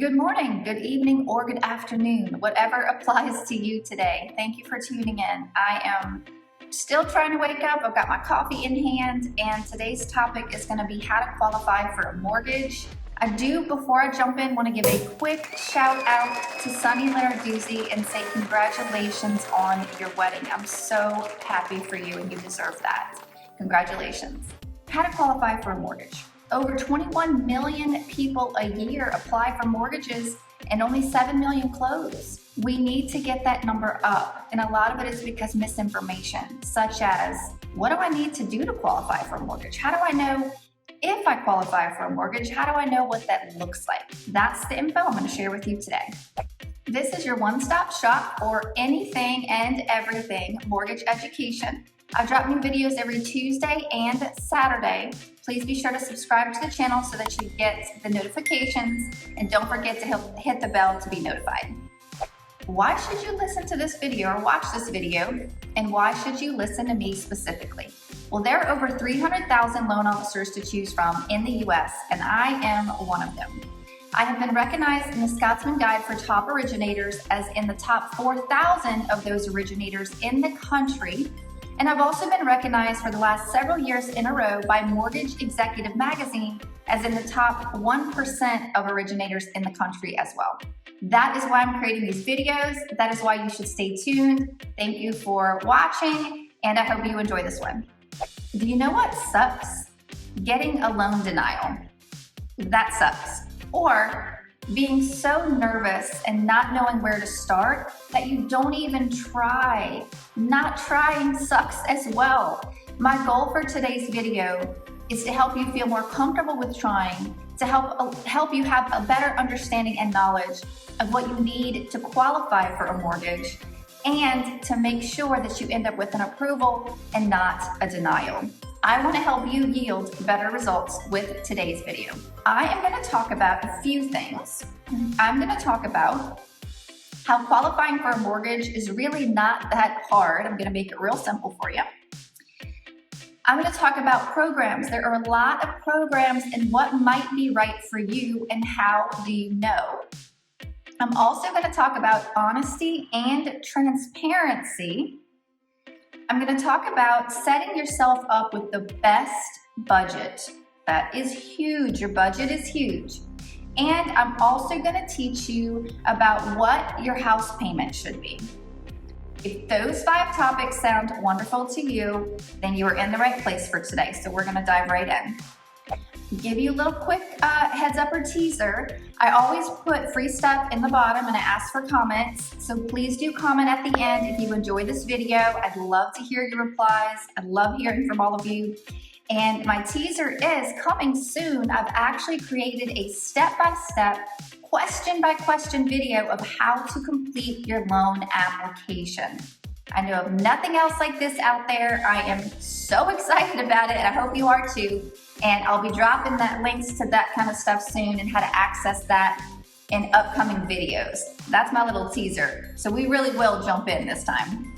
Good morning, good evening, or good afternoon, whatever applies to you today. Thank you for tuning in. I am still trying to wake up. I've got my coffee in hand, and today's topic is going to be how to qualify for a mortgage. Before I jump in, want to give a quick shout out to Sunny Lenarduzzi and say congratulations on your wedding. I'm so happy for you, and you deserve that. Congratulations. How to qualify for a mortgage. Over 21 million people a year apply for mortgages and only 7 million close. We need to get that number up, and a lot of it is because misinformation, such as, what do I need to do to qualify for a mortgage? How do I know if I qualify for a mortgage? How do I know what that looks like? That's the info I'm going to share with you today. This is your one-stop shop for anything and everything mortgage education. I drop new videos every Tuesday and Saturday. Please be sure to subscribe to the channel so that you get the notifications, and don't forget to hit the bell to be notified. Why should you listen to this video or watch this video, and why should you listen to me specifically? Well, there are over 300,000 loan officers to choose from in the US, and I am one of them. I have been recognized in the Scotsman Guide for top originators as in the top 4,000 of those originators in the country. And I've also been recognized for the last several years in a row by Mortgage Executive Magazine as in the top 1% of originators in the country as well. That is why I'm creating these videos. That is why you should stay tuned. Thank you for watching, and I hope you enjoy this one. Do you know what sucks? Getting a loan denial. That sucks. Or being so nervous and not knowing where to start that you don't even try. Not trying sucks as well. My goal for today's video is to help you feel more comfortable with trying, to help you have a better understanding and knowledge of what you need to qualify for a mortgage, and to make sure that you end up with an approval and not a denial. I want to help you yield better results with today's video. I am going to talk about a few things. I'm going to talk about how qualifying for a mortgage is really not that hard. I'm going to make it real simple for you. I'm going to talk about programs. There are a lot of programs and what might be right for you and how do you know. I'm also going to talk about honesty and transparency. I'm going to talk about setting yourself up with the best budget. That is huge. Your budget is huge. And I'm also going to teach you about what your house payment should be. If those 5 topics sound wonderful to you, then you are in the right place for today. So we're going to dive right in. Give you a little quick heads up or teaser. I always put free stuff in the bottom and I ask for comments. So please do comment at the end if you enjoy this video. I'd love to hear your replies. I love hearing from all of you. And my teaser is coming soon. I've actually created a step-by-step, question-by-question video of how to complete your loan application. I know of nothing else like this out there. I am so excited about it, and I hope you are too. And I'll be dropping links to that kind of stuff soon and how to access that in upcoming videos. That's my little teaser. So we really will jump in this time.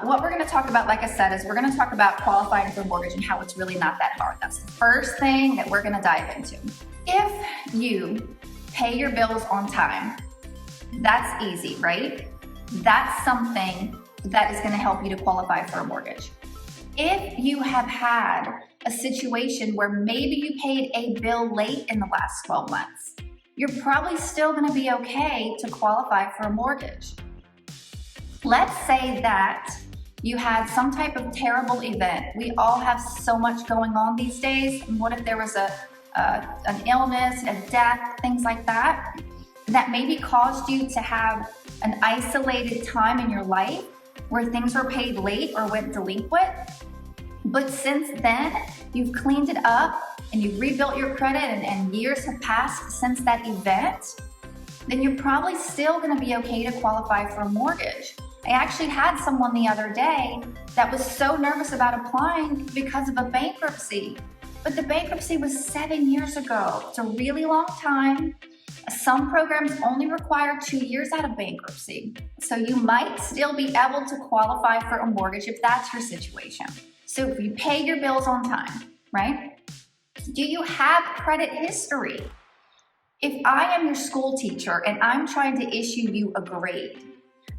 What we're going to talk about, like I said, is we're going to talk about qualifying for a mortgage and how it's really not that hard. That's the first thing that we're going to dive into. If you pay your bills on time, that's easy, right? That's something that is going to help you to qualify for a mortgage. If you have had a situation where maybe you paid a bill late in the last 12 months, you're probably still going to be okay to qualify for a mortgage. Let's say that you had some type of terrible event. We all have so much going on these days. And what if there was an illness, a death, things like that, that maybe caused you to have an isolated time in your life where things were paid late or went delinquent? But since then, you've cleaned it up and you've rebuilt your credit and years have passed since that event, then you're probably still going to be okay to qualify for a mortgage. I actually had someone the other day that was so nervous about applying because of a bankruptcy. But the bankruptcy was 7 years ago. It's a really long time. Some programs only require 2 years out of bankruptcy. So you might still be able to qualify for a mortgage if that's your situation. So if you pay your bills on time, right? Do you have credit history? If I am your school teacher and I'm trying to issue you a grade,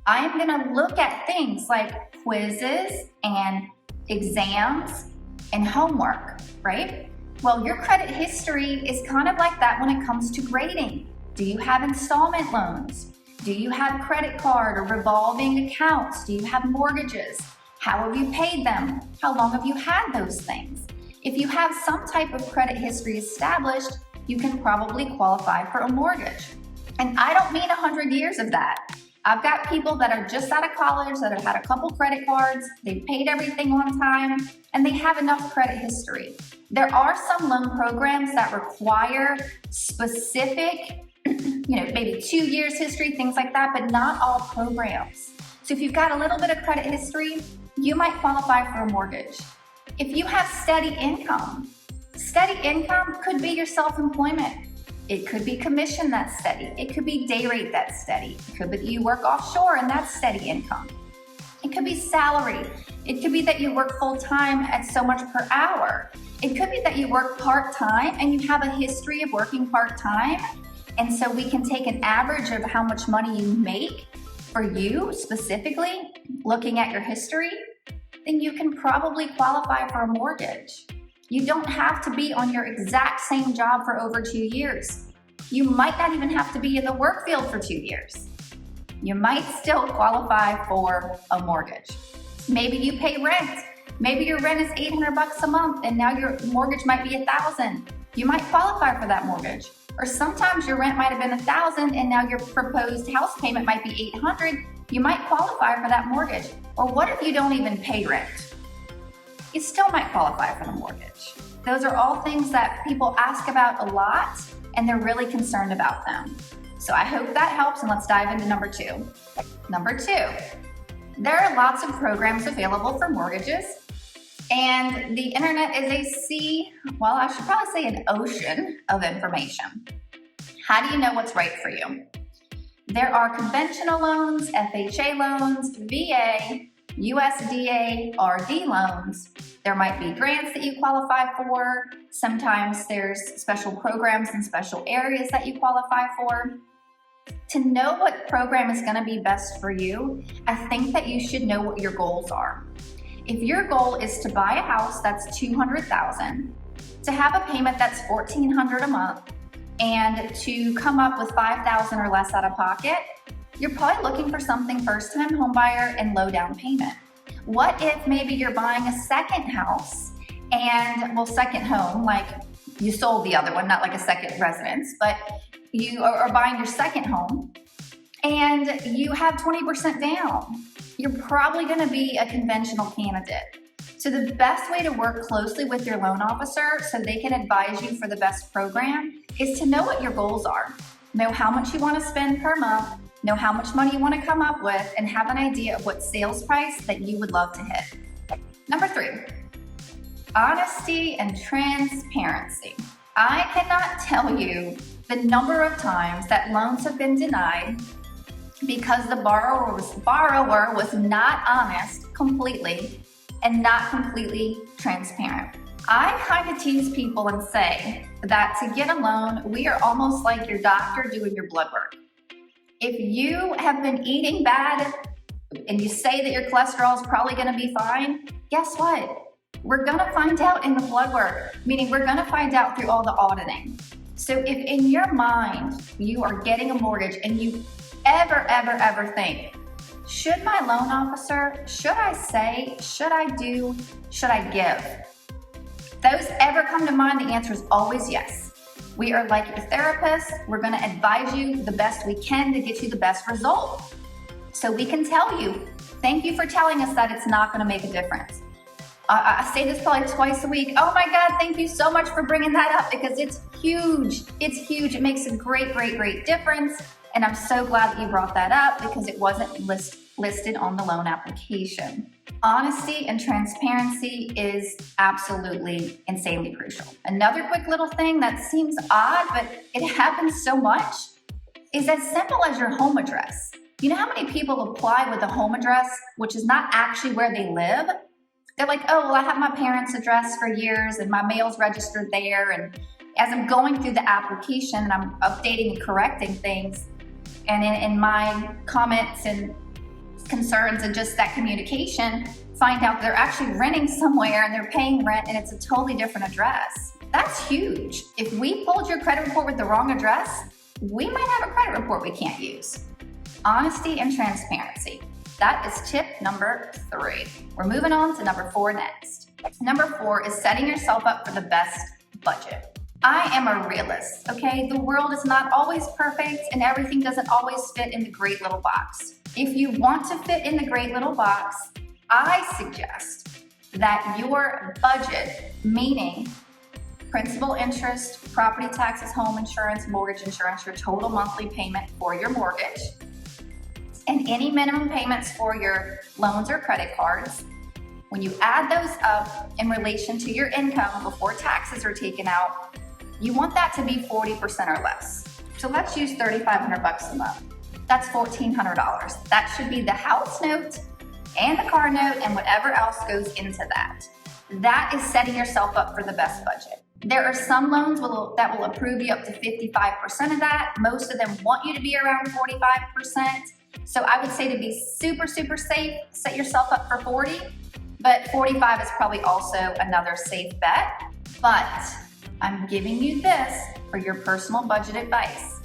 I am gonna look at things like quizzes and exams and homework, right? Well, your credit history is kind of like that when it comes to grading. Do you have installment loans? Do you have credit card or revolving accounts? Do you have mortgages? How have you paid them? How long have you had those things? If you have some type of credit history established, you can probably qualify for a mortgage. And I don't mean 100 years of that. I've got people that are just out of college that have had a couple credit cards, they've paid everything on time, and they have enough credit history. There are some loan programs that require specific, maybe 2 years history, things like that, but not all programs. So if you've got a little bit of credit history, you might qualify for a mortgage. If you have steady income could be your self-employment. It could be commission that's steady. It could be day rate that's steady. It could be that you work offshore and that's steady income. It could be salary. It could be that you work full-time at so much per hour. It could be that you work part-time and you have a history of working part-time. And so we can take an average of how much money you make for you specifically, looking at your history, then you can probably qualify for a mortgage. You don't have to be on your exact same job for over 2 years. You might not even have to be in the work field for 2 years. You might still qualify for a mortgage. Maybe you pay rent. Maybe your rent is $800 a month and now your mortgage might be $1,000. You might qualify for that mortgage. Or sometimes your rent might have been $1,000 and now your proposed house payment might be $800. You might qualify for that mortgage. Or what if you don't even pay rent? You still might qualify for the mortgage. Those are all things that people ask about a lot and they're really concerned about them. So I hope that helps, and let's dive into number 2. Number 2, there are lots of programs available for mortgages, and the internet is a sea, well, I should probably say an ocean of information. How do you know what's right for you? There are conventional loans, FHA loans, VA, USDA, RD loans. There might be grants that you qualify for. Sometimes there's special programs in special areas that you qualify for. To know what program is going to be best for you, I think that you should know what your goals are. If your goal is to buy a house that's $200,000, to have a payment that's $1,400 a month, and to come up with $5,000 or less out of pocket, you're probably looking for something first-time home buyer and low down payment. What if maybe you're buying a second house and, second home, like you sold the other one, not like a second residence, but you are buying your second home and you have 20% down. You're probably gonna be a conventional candidate. So the best way to work closely with your loan officer so they can advise you for the best program is to know what your goals are. Know how much you wanna spend per month, know how much money you want to come up with, and have an idea of what sales price that you would love to hit. Number 3, honesty and transparency. I cannot tell you the number of times that loans have been denied because the borrower was not honest completely and not completely transparent. I kind of tease people and say that to get a loan, we are almost like your doctor doing your blood work. If you have been eating bad and you say that your cholesterol is probably going to be fine, guess what? We're going to find out in the blood work, meaning we're going to find out through all the auditing. So if in your mind you are getting a mortgage and you ever think, should my loan officer, should I say, should I do, should I give? Those ever come to mind, the answer is always yes. We are like your therapist. We're going to advise you the best we can to get you the best result. So we can tell you, thank you for telling us that it's not going to make a difference. I say this probably twice a week. Oh my God, thank you so much for bringing that up because it's huge. It's huge. It makes a great difference. And I'm so glad that you brought that up because it wasn't listed on the loan application. Honesty and transparency is absolutely insanely crucial. Another quick little thing that seems odd, but it happens so much, is as simple as your home address. You know how many people apply with a home address, which is not actually where they live? They're like, oh, well, I have my parents' address for years and my mail's registered there and as I'm going through the application and I'm updating and correcting things, and in my comments and concerns and just that communication, find out they're actually renting somewhere and they're paying rent and it's a totally different address. That's huge. If we pulled your credit report with the wrong address, we might have a credit report we can't use. Honesty and transparency. That is tip number 3. We're moving on to number 4 next. Number 4 is setting yourself up for the best budget. I am a realist, okay? The world is not always perfect and everything doesn't always fit in the great little box. If you want to fit in the great little box, I suggest that your budget, meaning principal, interest, property taxes, home insurance, mortgage insurance, your total monthly payment for your mortgage, and any minimum payments for your loans or credit cards, when you add those up in relation to your income before taxes are taken out, you want that to be 40% or less. So let's use $3,500 a month. That's $1,400. That should be the house note and the car note and whatever else goes into that. That is setting yourself up for the best budget. There are some loans that will approve you up to 55% of that. Most of them want you to be around 45%. So I would say to be super, super safe, set yourself up for 40, but 45 is probably also another safe bet. But I'm giving you this for your personal budget advice,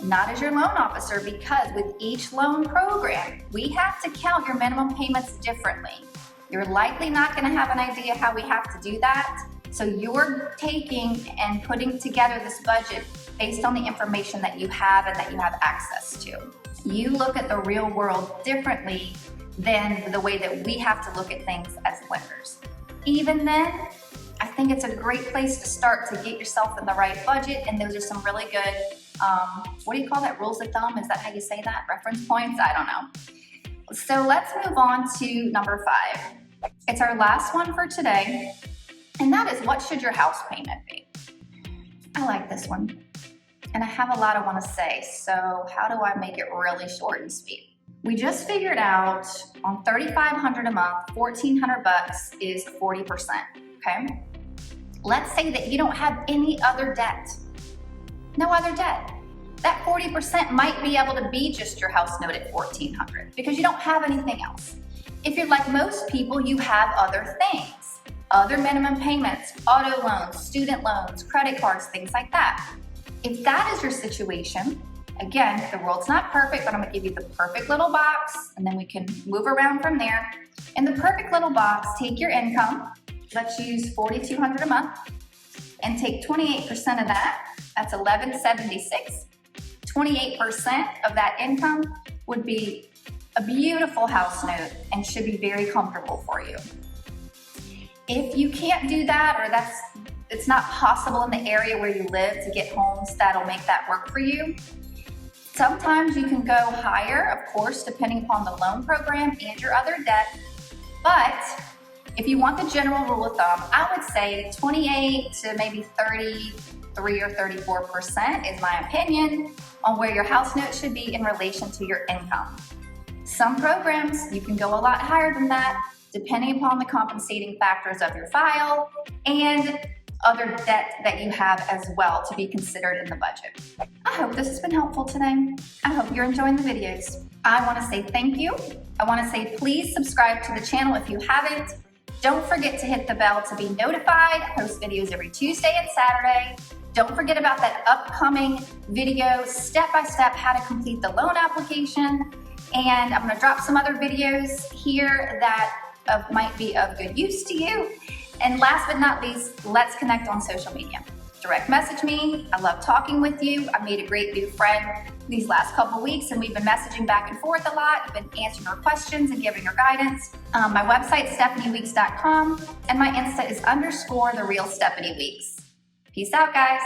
not as your loan officer, because with each loan program, we have to count your minimum payments differently. You're likely not going to have an idea how we have to do that. So you're taking and putting together this budget based on the information that you have and that you have access to. You look at the real world differently than the way that we have to look at things as lenders. Even then, I think it's a great place to start to get yourself in the right budget, and those are some really good, what do you call that, rules of thumb? Is that how you say that? Reference points? I don't know. So let's move on to number 5. It's our last one for today, and that is, what should your house payment be? I like this one, and I have a lot I want to say, so how do I make it really short and sweet? We just figured out on $3,500 a month, $1,400 is 40%, okay? Let's say that you don't have any other debt, no other debt. That 40% might be able to be just your house note at $1,400 because you don't have anything else. If you're like most people, you have other things, other minimum payments, auto loans, student loans, credit cards, things like that. If that is your situation, again, the world's not perfect, but I'm gonna give you the perfect little box and then we can move around from there. In the perfect little box, take your income, let's use $4,200 a month, and take 28% of that, that's $1,176. 28% of that income would be a beautiful house note and should be very comfortable for you. If you can't do that, or it's not possible in the area where you live to get homes that'll make that work for you, sometimes you can go higher, of course, depending upon the loan program and your other debt. But if you want the general rule of thumb, I would say 28 to maybe 33 or 34% is my opinion on where your house note should be in relation to your income. Some programs, you can go a lot higher than that, depending upon the compensating factors of your file and other debt that you have as well to be considered in the budget. I hope this has been helpful today. I hope you're enjoying the videos. I want to say thank you. I want to say please subscribe to the channel if you haven't. Don't forget to hit the bell to be notified. I post videos every Tuesday and Saturday. Don't forget about that upcoming video, step-by-step how to complete the loan application. And I'm going to drop some other videos here that might be of good use to you. And last but not least, let's connect on social media. Direct message me. I love talking with you. I made a great new friend these last couple weeks, and we've been messaging back and forth a lot. I've been answering her questions and giving her guidance. My website is stephanieweeks.com, and my Insta is _the real Stephanie Weeks. Peace out, guys.